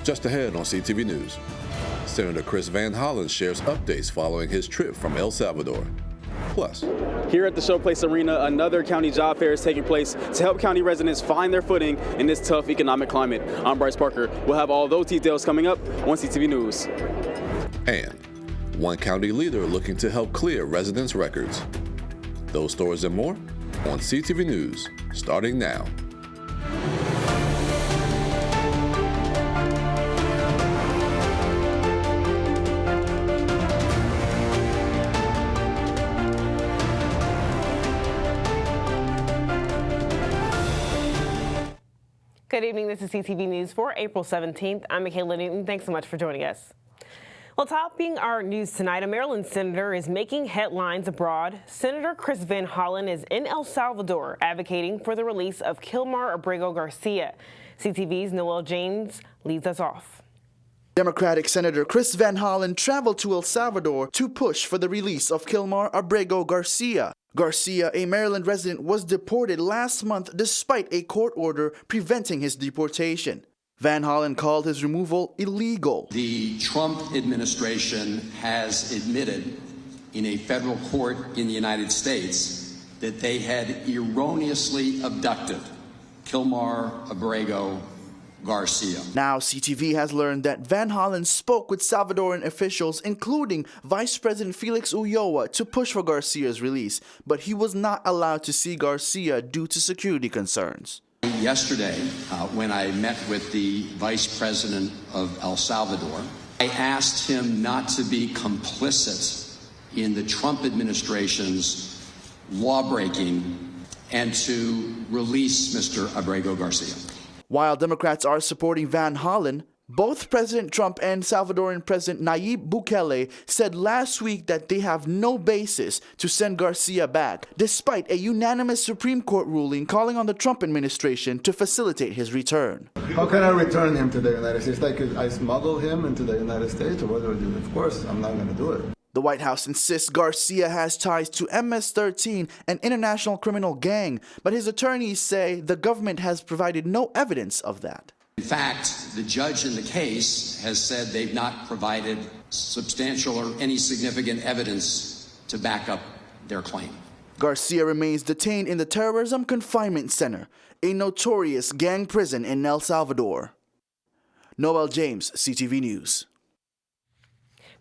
Just ahead on CTV News, Senator Chris Van Hollen shares updates following his trip from El Salvador. Plus, here at the Showplace Arena, another county job fair is taking place to help county residents find their footing in this tough economic climate. I'm Bryce Parker. We'll have all those details coming up on CTV News. And one county leader looking to help clear residents' records. Those stories and more on CTV News, starting now. Good evening. This is CTV News for April 17th. I'm Michaela Newton. Thanks so much for joining us. Well, topping our news tonight, a Maryland senator is making headlines abroad. Senator Chris Van Hollen is in El Salvador advocating for the release of Kilmar Abrego Garcia. CTV's Noel James leads us off. Democratic Senator Chris Van Hollen traveled to El Salvador to push for the release of Kilmar Abrego Garcia. Garcia, a Maryland resident, was deported last month despite a court order preventing his deportation. Van Hollen called his removal illegal. The Trump administration has admitted in a federal court in the United States that they had erroneously abducted Kilmar Abrego Garcia. Now, CTV has learned that Van Hollen spoke with Salvadoran officials, including Vice President Felix Ulloa, to push for Garcia's release, but he was not allowed to see Garcia due to security concerns. Yesterday, when I met with the Vice President of El Salvador, I asked him not to be complicit in the Trump administration's law-breaking and to release Mr. Abrego Garcia. While Democrats are supporting Van Hollen, both President Trump and Salvadoran President Nayib Bukele said last week that they have no basis to send Garcia back, despite a unanimous Supreme Court ruling calling on the Trump administration to facilitate his return. How can I return him to the United States? Like I smuggle him into the United States, or what do I do? Of course, I'm not going to do it. The White House insists Garcia has ties to MS-13, an international criminal gang, but his attorneys say the government has provided no evidence of that. In fact, the judge in the case has said they've not provided substantial or any significant evidence to back up their claim. Garcia remains detained in the Terrorism Confinement Center, a notorious gang prison in El Salvador. Noel James, CTV News.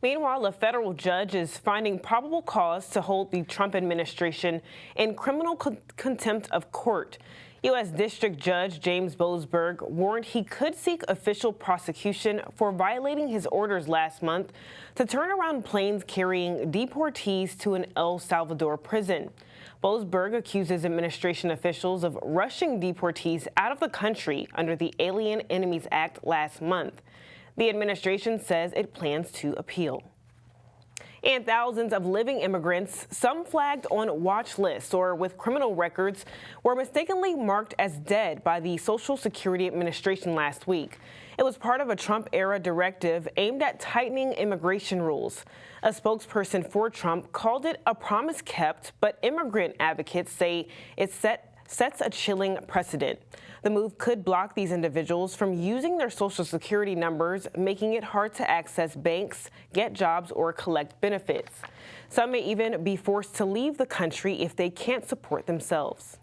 Meanwhile, a federal judge is finding probable cause to hold the Trump administration in criminal contempt of court. U.S. District Judge James Boasberg warned he could seek official prosecution for violating his orders last month to turn around planes carrying deportees to an El Salvador prison. Boasberg accuses administration officials of rushing deportees out of the country under the Alien Enemies Act last month. The administration says it plans to appeal. And thousands of living immigrants, some flagged on watch lists or with criminal records, were mistakenly marked as dead by the Social Security Administration last week. It was part of a Trump-era directive aimed at tightening immigration rules. A spokesperson for Trump called it a promise kept, but immigrant advocates say it sets a chilling precedent. The move could block these individuals from using their Social Security numbers, making it hard to access banks, get jobs, or collect benefits. Some may even be forced to leave the country if they can't support themselves.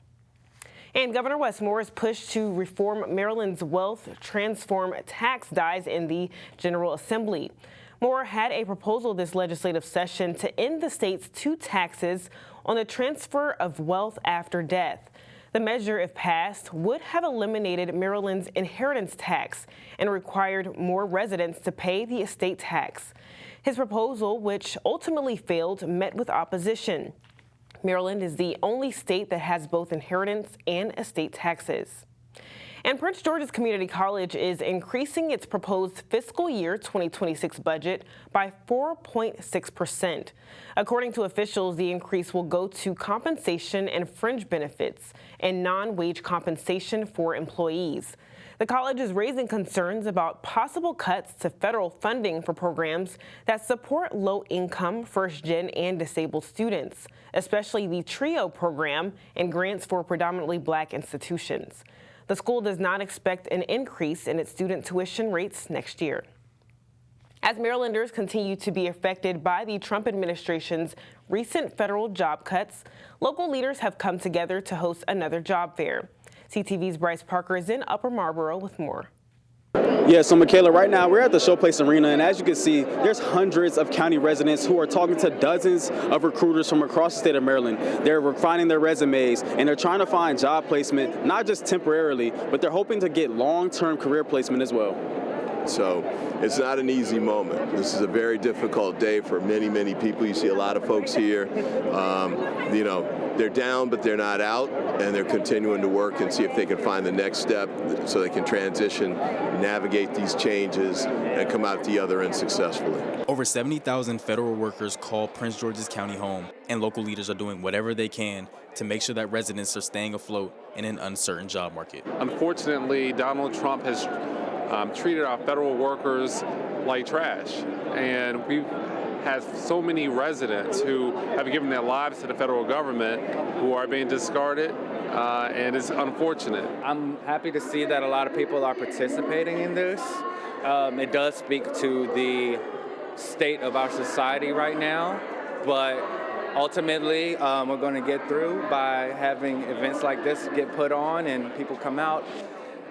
And Governor Wes Moore's push to reform Maryland's wealth transform tax dies in the General Assembly. Moore had a proposal this legislative session to end the state's two taxes on the transfer of wealth after death. The measure, if passed, would have eliminated Maryland's inheritance tax and required more residents to pay the estate tax. His proposal, which ultimately failed, met with opposition. Maryland is the only state that has both inheritance and estate taxes. And Prince George's Community College is increasing its proposed fiscal year 2026 budget by 4.6%. According to officials, the increase will go to compensation and fringe benefits and non-wage compensation for employees. The college is raising concerns about possible cuts to federal funding for programs that support low-income, first-gen, and disabled students, especially the TRIO program and grants for predominantly Black institutions. The school does not expect an increase in its student tuition rates next year. As Marylanders continue to be affected by the Trump administration's recent federal job cuts, local leaders have come together to host another job fair. CTV's Bryce Parker is in Upper Marlboro with more. Yeah, so Michaela, right now we're at the Showplace Arena, and as you can see, there's hundreds of county residents who are talking to dozens of recruiters from across the state of Maryland. They're refining their resumes, and they're trying to find job placement, not just temporarily, but they're hoping to get long-term career placement as well. So it's not an easy moment. This is a very difficult day for many, many people. You see a lot of folks here. You know, they're down, but they're not out, and they're continuing to work and see if they can find the next step so they can transition, navigate these changes, and come out the other end successfully. Over 70,000 federal workers call Prince George's County home, and local leaders are doing whatever they can to make sure that residents are staying afloat in an uncertain job market. Unfortunately, Donald Trump has treated our federal workers like trash, and we've had so many residents who have given their lives to the federal government who are being discarded, and it's unfortunate. I'm happy to see that a lot of people are participating in this. It does speak to the state of our society right now, but ultimately we're going to get through by having events like this get put on and people come out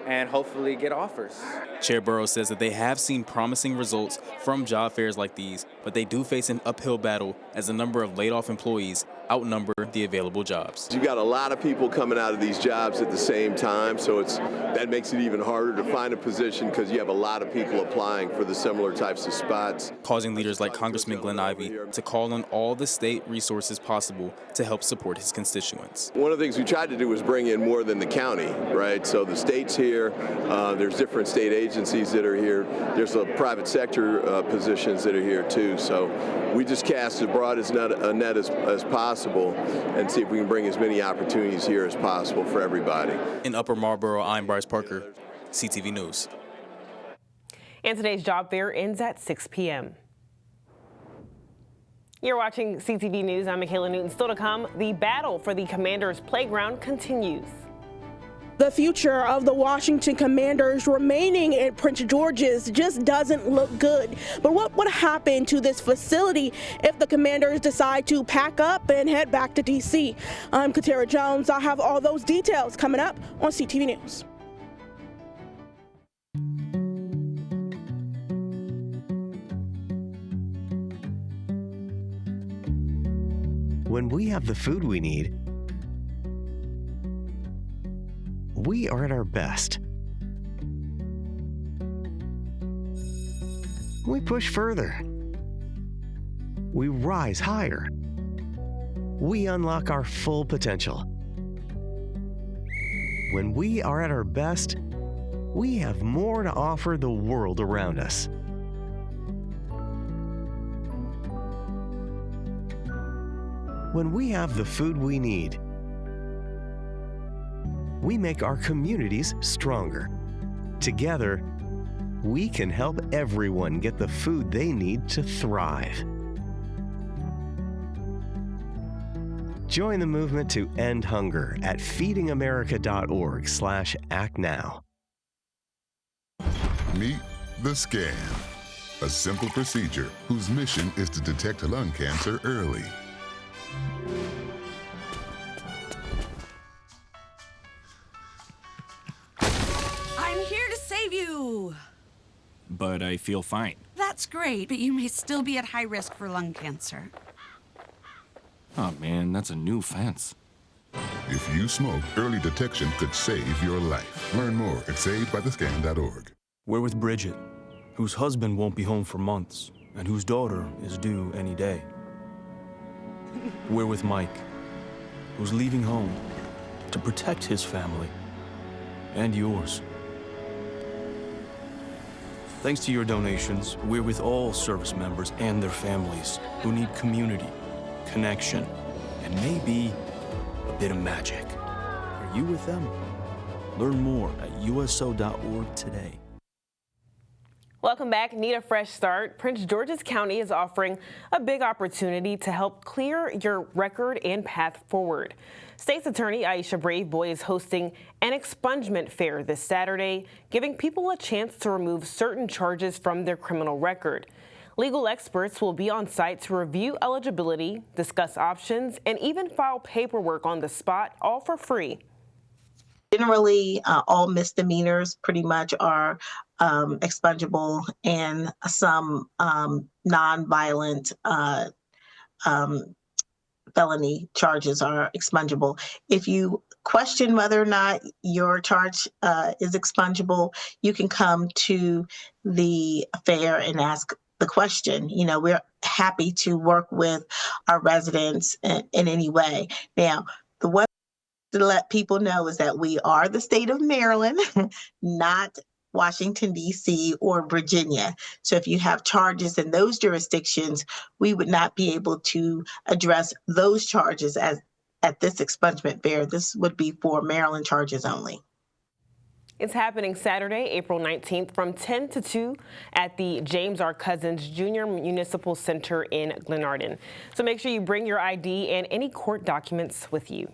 and hopefully get offers. Chair Burrows says that they have seen promising results from job fairs like these, but they do face an uphill battle as the number of laid-off employees outnumber the available jobs. You got a lot of people coming out of these jobs at the same time, so that makes it even harder to find a position because you have a lot of people applying for the similar types of spots. Causing leaders like Congressman Glenn Ivey to call on all the state resources possible to help support his constituents. One of the things we tried to do was bring in more than the county, right? So the state's here, there's different state agencies that are here, there's a private sector positions that are here too, so we just cast as broad a net as possible and see if we can bring as many opportunities here as possible for everybody. In Upper Marlboro, I'm Bryce Parker, CTV News. And today's job fair ends at 6 p.m. You're watching CTV News. I'm Michaela Newton. Still to come, the battle for the Commanders playground continues. The future of the Washington Commanders remaining in Prince George's just doesn't look good. But what would happen to this facility if the Commanders decide to pack up and head back to D.C.? I'm Katara Jones. I'll have all those details coming up on CTV News. When we have the food we need, we are at our best. We push further. We rise higher. We unlock our full potential. When we are at our best, we have more to offer the world around us. When we have the food we need, we make our communities stronger. Together, we can help everyone get the food they need to thrive. Join the movement to end hunger at feedingamerica.org/actnow. Meet the scan, a simple procedure whose mission is to detect lung cancer early. I'm here to save you. But I feel fine. That's great, but you may still be at high risk for lung cancer. Oh man, that's a new fence. If you smoke, early detection could save your life. Learn more at savedbythescan.org. We're with Bridget, whose husband won't be home for months, and whose daughter is due any day. We're with Mike, who's leaving home to protect his family and yours. Thanks to your donations, we're with all service members and their families who need community, connection, and maybe a bit of magic. Are you with them? Learn more at uso.org today. Welcome back. Need a fresh start? Prince George's County is offering a big opportunity to help clear your record and path forward. State's Attorney Aisha Braveboy is hosting an expungement fair this Saturday, giving people a chance to remove certain charges from their criminal record. Legal experts will be on site to review eligibility, discuss options, and even file paperwork on the spot, all for free. Generally, all misdemeanors pretty much are expungible, and some nonviolent felony charges are expungible. If you question whether or not your charge is expungible, you can come to the fair and ask the question. You know, we're happy to work with our residents in any way. Now, the one to let people know is that we are the state of Maryland, not Washington, D.C. or Virginia. So if you have charges in those jurisdictions, we would not be able to address those charges at this expungement fair. This would be for Maryland charges only. It's happening Saturday, April 19th from 10 to 2 at the James R. Cousins Jr. Municipal Center in Glenarden. So make sure you bring your ID and any court documents with you.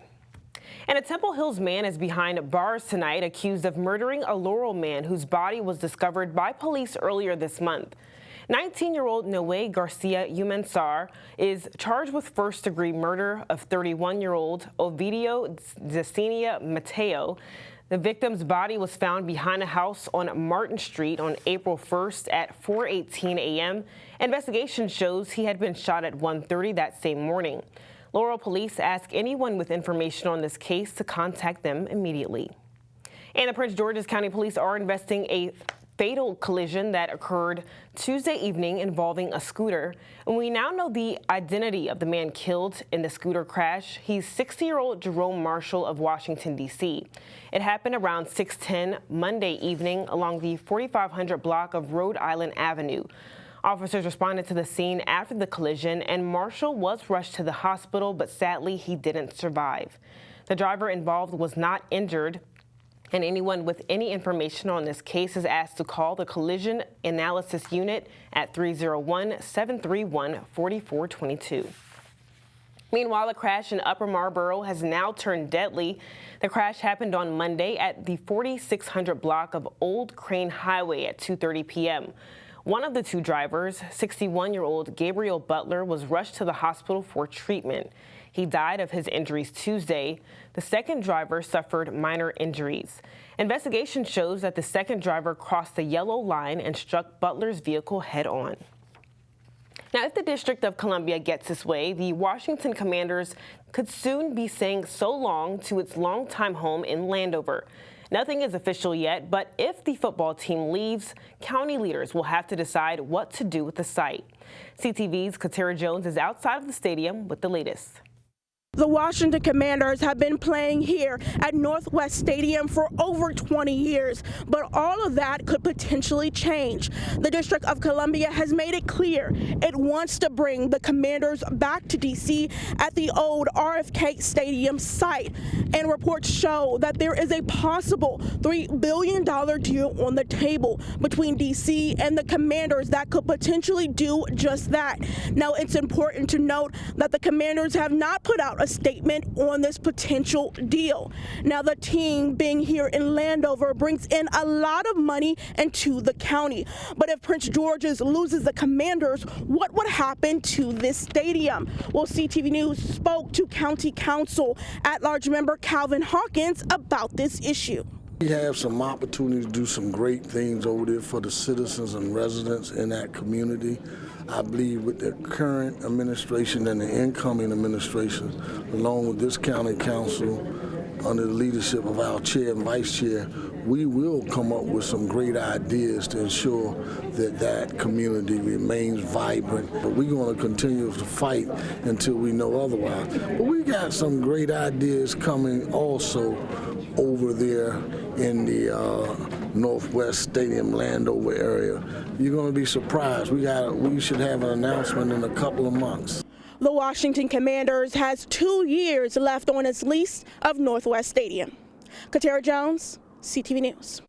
And a Temple Hills man is behind bars tonight, accused of murdering a Laurel man whose body was discovered by police earlier this month. 19-year-old Noe Garcia Humensar is charged with first-degree murder of 31-year-old Ovidio Zacenia Mateo. The victim's body was found behind a house on Martin Street on April 1st at 4:18 a.m. Investigation shows he had been shot at 1:30 that same morning. Laurel police ask anyone with information on this case to contact them immediately. And the Prince George's County Police are investigating a fatal collision that occurred Tuesday evening involving a scooter. And we now know the identity of the man killed in the scooter crash. He's 60-year-old Jerome Marshall of Washington, D.C. It happened around 6:10 Monday evening along the 4500 block of Rhode Island Avenue. Officers responded to the scene after the collision, and Marshall was rushed to the hospital, but sadly he didn't survive. The driver involved was not injured, and anyone with any information on this case is asked to call the Collision Analysis Unit at 301-731-4422. Meanwhile, a crash in Upper Marlboro has now turned deadly. The crash happened on Monday at the 4600 block of Old Crane Highway at 2:30 p.m. One of the two drivers, 61-year-old Gabriel Butler, was rushed to the hospital for treatment. He died of his injuries Tuesday. The second driver suffered minor injuries. Investigation shows that the second driver crossed the yellow line and struck Butler's vehicle head-on. Now, if the District of Columbia gets its way, the Washington Commanders could soon be saying so long to its longtime home in Landover. Nothing is official yet, but if the football team leaves, county leaders will have to decide what to do with the site. CTV's Katara Jones is outside of the stadium with the latest. The Washington Commanders have been playing here at Northwest Stadium for over 20 years, but all of that could potentially change. The District of Columbia has made it clear it wants to bring the Commanders back to D.C. at the old RFK Stadium site, and reports show that there is a possible $3 billion deal on the table between D.C. and the Commanders that could potentially do just that. Now, it's important to note that the Commanders have not put out a statement on this potential deal. Now, the team being here in Landover brings in a lot of money into the county. But if Prince George's loses the Commanders, what would happen to this stadium? Well, CTV News spoke to County Council at-large member Calvin Hawkins about this issue. We have some opportunity to do some great things over there for the citizens and residents in that community. I believe with the current administration and the incoming administration, along with this county council, under the leadership of our chair and vice chair, we will come up with some great ideas to ensure that that community remains vibrant. But we're going to continue to fight until we know otherwise. But we got some great ideas coming also over there in the Northwest Stadium Landover area. You're going to be surprised. We should have an announcement in a couple of months. The Washington Commanders has 2 years left on its lease of Northwest Stadium. Katara Jones, CTV News.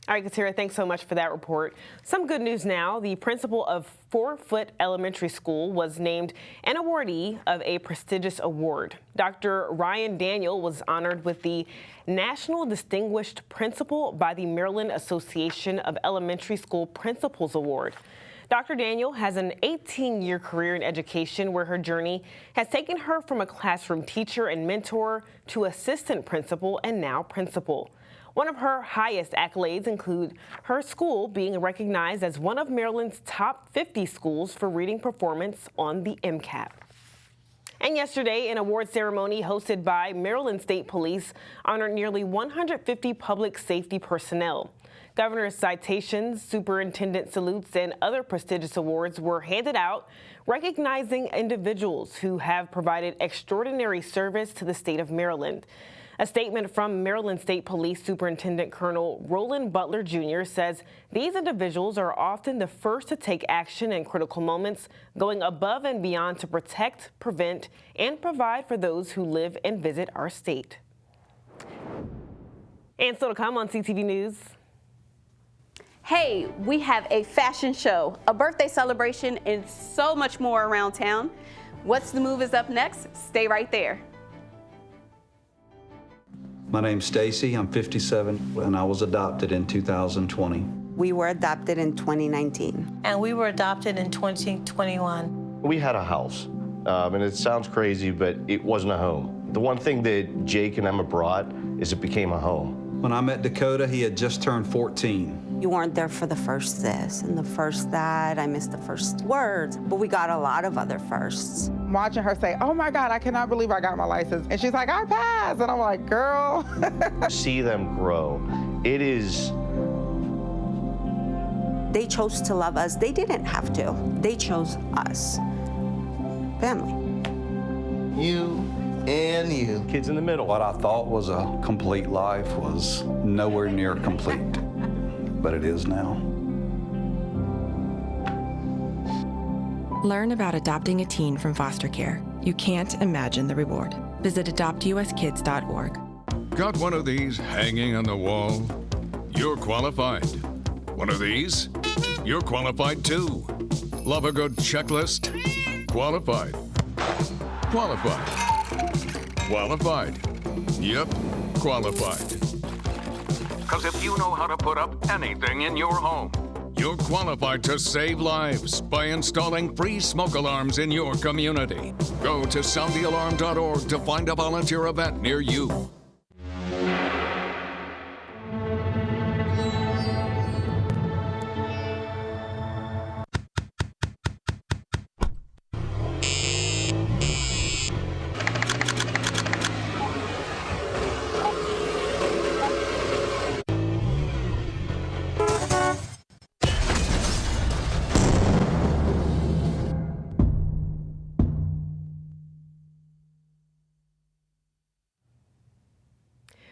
All right, Katira, thanks so much for that report. Some good news now. The principal of 4 Elementary School was named an awardee of a prestigious award. Dr. Ryan Daniel was honored with the National Distinguished Principal by the Maryland Association of Elementary School Principals Award. Dr. Daniel has an 18-year career in education where her journey has taken her from a classroom teacher and mentor to assistant principal and now principal. One of her highest accolades include her school being recognized as one of Maryland's top 50 schools for reading performance on the MCAT. And yesterday, an award ceremony hosted by Maryland State Police honored nearly 150 public safety personnel. Governor's citations, superintendent salutes, and other prestigious awards were handed out, recognizing individuals who have provided extraordinary service to the state of Maryland. A statement from Maryland State Police Superintendent Colonel Roland Butler Jr. says these individuals are often the first to take action in critical moments, going above and beyond to protect, prevent, and provide for those who live and visit our state. And still to come on CTV News. Hey, we have a fashion show, a birthday celebration, and so much more around town. What's the Move is up next. Stay right there. My name's Stacy, I'm 57, and I was adopted in 2020. We were adopted in 2019. And we were adopted in 2021. We had a house, and it sounds crazy, but it wasn't a home. The one thing that Jake and Emma brought is it became a home. When I met Dakota, he had just turned 14. You weren't there for the first this and the first that. I missed the first words, but we got a lot of other firsts. Watching her say, oh my God, I cannot believe I got my license. And she's like, I passed. And I'm like, girl. See them grow. It is. They chose to love us. They didn't have to. They chose us. Family. You and you. Kids in the middle. What I thought was a complete life was nowhere near complete, but it is now. Learn about adopting a teen from foster care. You can't imagine the reward. Visit adoptuskids.org. Got one of these hanging on the wall? You're qualified. One of these? You're qualified too. Love a good checklist? Qualified. Qualified. Qualified. Yep, qualified. Because if you know how to put up anything in your home, you're qualified to save lives by installing free smoke alarms in your community. Go to soundthealarm.org to find a volunteer event near you.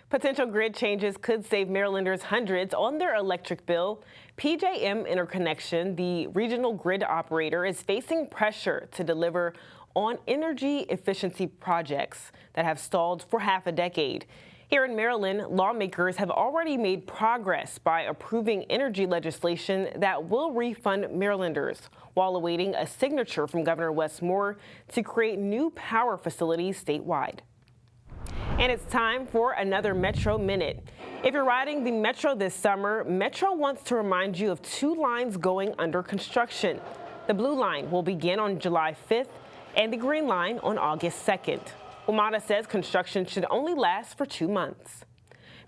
Potential grid changes could save Marylanders hundreds on their electric bill. PJM Interconnection, the regional grid operator, is facing pressure to deliver on energy efficiency projects that have stalled for half a decade. Here in Maryland, lawmakers have already made progress by approving energy legislation that will refund Marylanders while awaiting a signature from Governor Wes Moore to create new power facilities statewide. And it's time for another Metro Minute. If you're riding the Metro this summer, Metro wants to remind you of 2 lines going under construction. The Blue Line will begin on July 5th and the Green Line on August 2nd. WMATA says construction should only last for 2 months.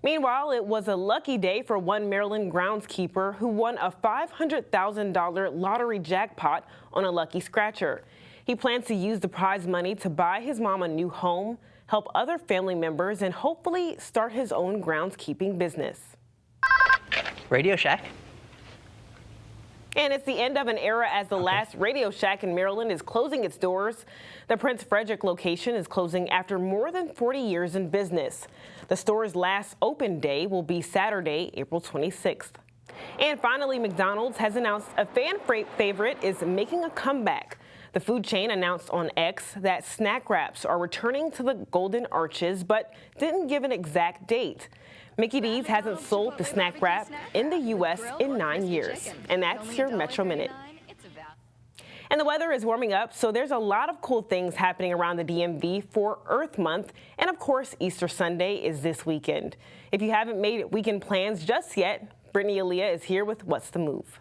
Meanwhile, it was a lucky day for one Maryland groundskeeper who won a $500,000 lottery jackpot on a lucky scratcher. He plans to use the prize money to buy his mom a new home, help other family members, and hopefully start his own groundskeeping business. Radio Shack. And it's the end of an era as the last Radio Shack in Maryland is closing its doors. The Prince Frederick location is closing after more than 40 years in business. The store's last open day will be Saturday, April 26th. And finally, McDonald's has announced a fan favorite is making a comeback. The food chain announced on X that snack wraps are returning to the Golden Arches, but didn't give an exact date. Mickey D's hasn't sold the snack wrap in the U.S. in 9 years. And that's your Metro Minute. And the weather is warming up, so there's a lot of cool things happening around the DMV for Earth Month. And of course, Easter Sunday is this weekend. If you haven't made weekend plans just yet, Brittany Aaliyah is here with What's the Move.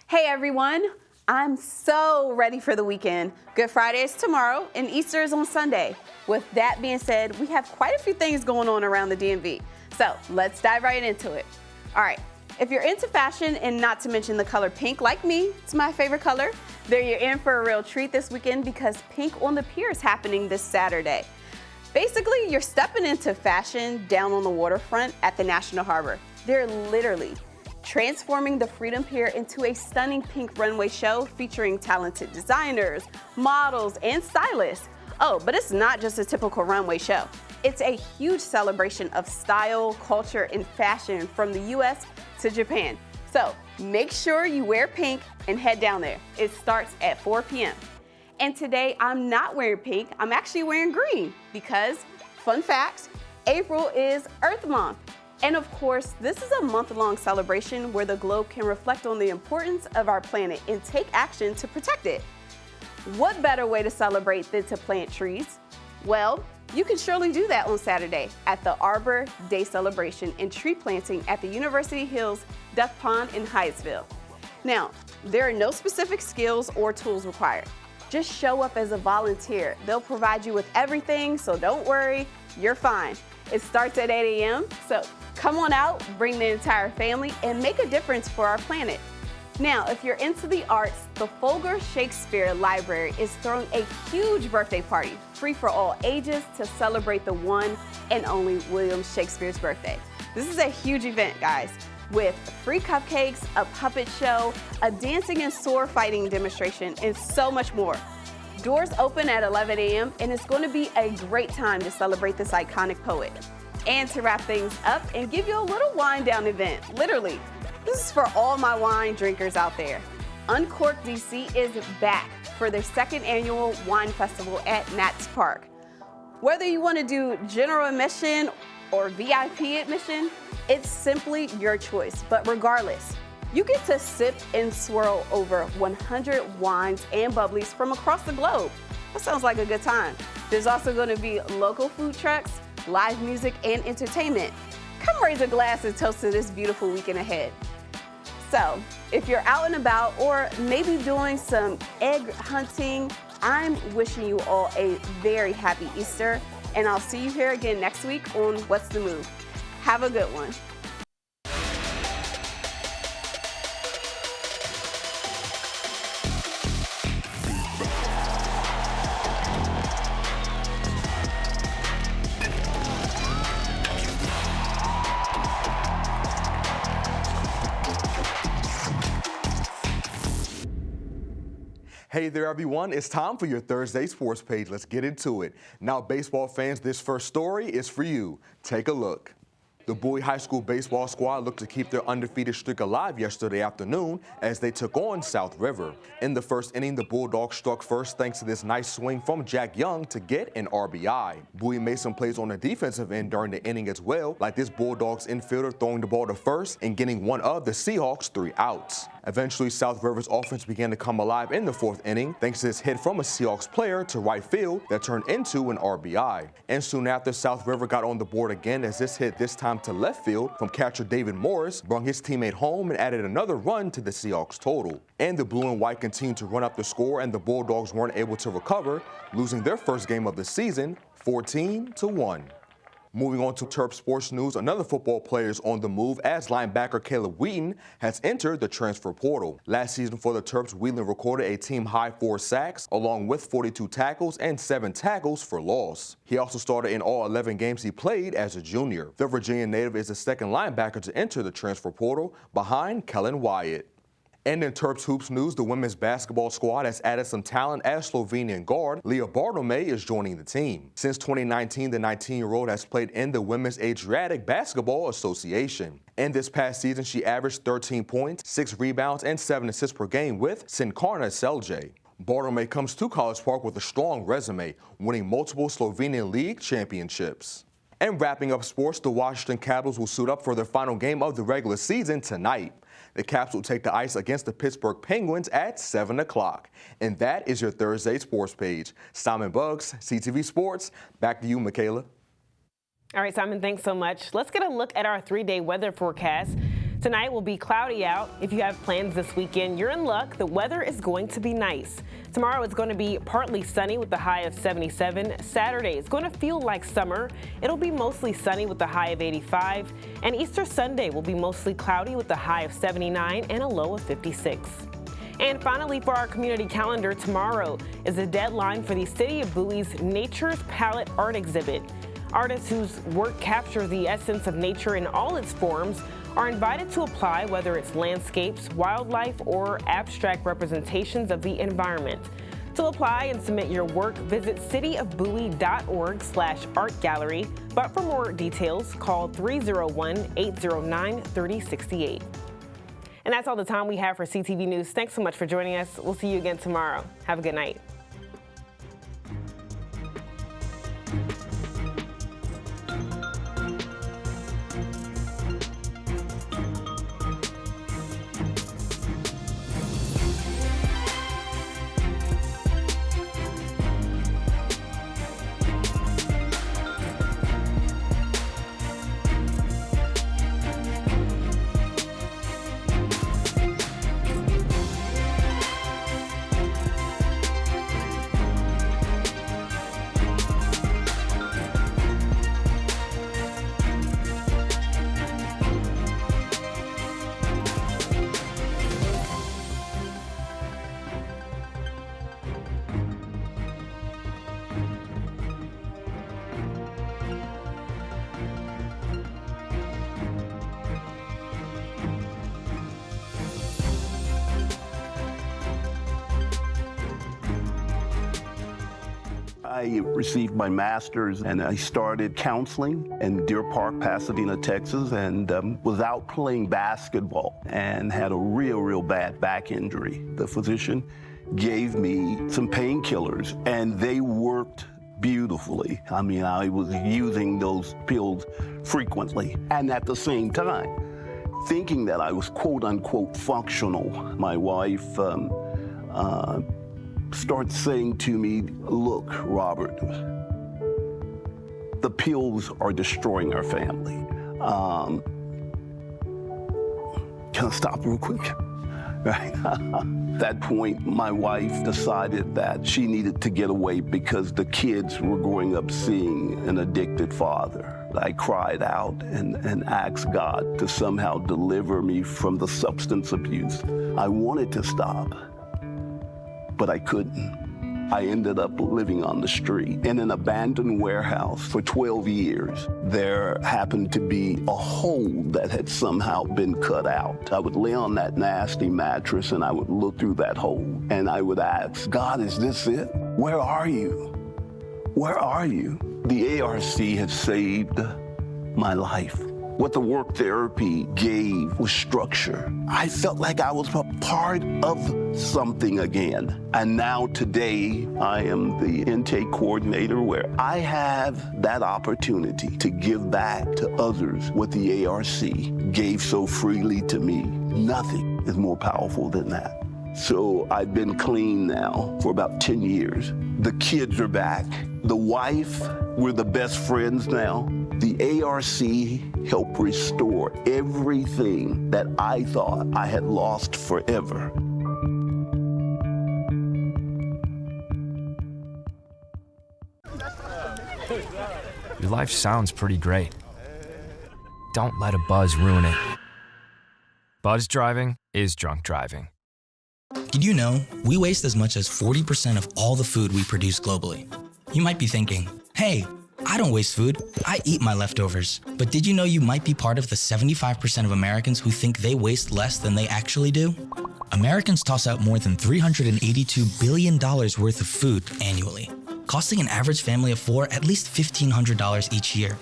Hey everyone, I'm so ready for the weekend. Good Friday is tomorrow and Easter is on Sunday. With that being said, we have quite a few things going on around the DMV. So let's dive right into it. All right, if you're into fashion and not to mention the color pink like me, it's my favorite color, then you're in for a real treat this weekend because Pink on the Pier is happening this Saturday. Basically, you're stepping into fashion down on the waterfront at the National Harbor. They're literally transforming the Freedom Pier into a stunning pink runway show featuring talented designers, models, and stylists. Oh, but it's not just a typical runway show. It's a huge celebration of style, culture, and fashion from the US to Japan. So make sure you wear pink and head down there. It starts at 4 p.m. And today I'm not wearing pink, I'm actually wearing green because, fun fact, April is Earth Month. And of course, this is a month-long celebration where the globe can reflect on the importance of our planet and take action to protect it. What better way to celebrate than to plant trees? Well, you can surely do that on Saturday at the Arbor Day celebration and tree planting at the University Hills Duck Pond in Hyattsville. Now, there are no specific skills or tools required. Just show up as a volunteer. They'll provide you with everything, so don't worry, you're fine. It starts at 8 a.m., so come on out, bring the entire family, and make a difference for our planet. Now, if you're into the arts, the Folger Shakespeare Library is throwing a huge birthday party, free for all ages, to celebrate the one and only William Shakespeare's birthday. This is a huge event, guys, with free cupcakes, a puppet show, a dancing and sword fighting demonstration, and so much more. Doors open at 11 a.m. and it's going to be a great time to celebrate this iconic poet. And to wrap things up and give you a little wind down event, literally. This is for all my wine drinkers out there. Uncork DC is back for their second annual wine festival at Nats Park. Whether you want to do general admission or VIP admission, it's simply your choice. But regardless, you get to sip and swirl over 100 wines and bubblies from across the globe. That sounds like a good time. There's also going to be local food trucks, live music, and entertainment. Come raise a glass and toast to this beautiful weekend ahead. So, if you're out and about or maybe doing some egg hunting, I'm wishing you all a very happy Easter, and I'll see you here again next week on What's the Move. Have a good one. Hey there, everyone. It's time for your Thursday Sports Page. Let's get into it. Now, baseball fans, this first story is for you. Take a look. The Bowie High School baseball squad looked to keep their undefeated streak alive yesterday afternoon as they took on South River. In the first inning, the Bulldogs struck first thanks to this nice swing from Jack Young to get an RBI. Bowie made some plays on the defensive end during the inning as well, like this Bulldogs infielder throwing the ball to first and getting one of the Seahawks 3 outs. Eventually, South River's offense began to come alive in the fourth inning thanks to this hit from a Seahawks player to right field that turned into an RBI. And soon after, South River got on the board again as this hit, this time to left field from catcher David Morris, brought his teammate home and added another run to the Seahawks total. And the blue and white continued to run up the score, and the Bulldogs weren't able to recover, losing their first game of the season 14-1. Moving on to Terp sports news, another football player is on the move as linebacker Caleb Wheaton has entered the transfer portal. Last season for the Terps, Wheaton recorded a team-high 4 sacks, along with 42 tackles and 7 tackles for loss. He also started in all 11 games he played as a junior. The Virginia native is the second linebacker to enter the transfer portal, behind Kellen Wyatt. And in Terps Hoops news, the women's basketball squad has added some talent as Slovenian guard Leah Bartolome is joining the team. Since 2019, the 19-year-old has played in the Women's Adriatic Basketball Association. And this past season, she averaged 13 points, 6 rebounds, and 7 assists per game with Sinkarna Selje. Bartolome comes to College Park with a strong resume, winning multiple Slovenian League championships. And wrapping up sports, the Washington Capitals will suit up for their final game of the regular season tonight. The Caps will take the ice against the Pittsburgh Penguins at 7 o'clock. And that is your Thursday sports page. Simon Buggs, CTV Sports. Back to you, Michaela. All right, Simon, thanks so much. Let's get a look at our 3-day weather forecast. Tonight will be cloudy out. If you have plans this weekend, you're in luck. The weather is going to be nice. Tomorrow it's going to be partly sunny with the high of 77. Saturday is going to feel like summer. It'll be mostly sunny with the high of 85. And Easter Sunday will be mostly cloudy with the high of 79 and a low of 56. And finally, for our community calendar, tomorrow is the deadline for the City of Bowie's Nature's Palette art exhibit. Artists whose work capture the essence of nature in all its forms are invited to apply, whether it's landscapes, wildlife, or abstract representations of the environment. To apply and submit your work, visit cityofbowie.org/art gallery. But for more details, call 301-809-3068. And that's all the time we have for CTV News. Thanks so much for joining us. We'll see you again tomorrow. Have a good night. I received my master's and I started counseling in Deer Park, Pasadena, Texas, and was out playing basketball and had a real bad back injury. The physician gave me some painkillers and they worked beautifully. I mean, I was using those pills frequently. And at the same time, thinking that I was quote unquote functional, my wife starts saying to me, look, Robert, the pills are destroying our family. Can I stop real quick? Right. At that point, my wife decided that she needed to get away because the kids were growing up seeing an addicted father. I cried out and asked God to somehow deliver me from the substance abuse. I wanted to stop, but I couldn't. I ended up living on the street in an abandoned warehouse for 12 years. There happened to be a hole that had somehow been cut out. I would lay on that nasty mattress and I would look through that hole and I would ask, God, is this it? Where are you? Where are you? The ARC had saved my life. What the work therapy gave was structure. I felt like I was a part of something again. And now today, I am the intake coordinator where I have that opportunity to give back to others what the ARC gave so freely to me. Nothing is more powerful than that. So I've been clean now for about 10 years. The kids are back. The wife, we're the best friends now. The ARC helped restore everything that I thought I had lost forever. Your life sounds pretty great. Don't let a buzz ruin it. Buzz driving is drunk driving. Did you know we waste as much as 40% of all the food we produce globally? You might be thinking, hey, I don't waste food, I eat my leftovers. But did you know you might be part of the 75% of Americans who think they waste less than they actually do? Americans toss out more than $382 billion worth of food annually, costing an average family of 4 at least $1,500 each year.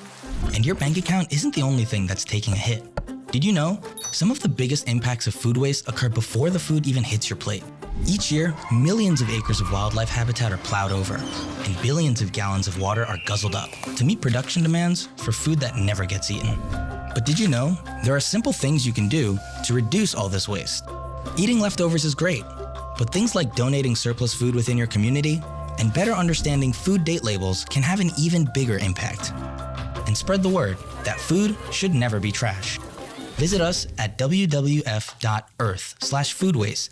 And your bank account isn't the only thing that's taking a hit. Did you know some of the biggest impacts of food waste occur before the food even hits your plate? Each year, millions of acres of wildlife habitat are plowed over, and billions of gallons of water are guzzled up to meet production demands for food that never gets eaten. But did you know there are simple things you can do to reduce all this waste? Eating leftovers is great, but things like donating surplus food within your community and better understanding food date labels can have an even bigger impact. And spread the word that food should never be trash. Visit us at wwf.earth/food waste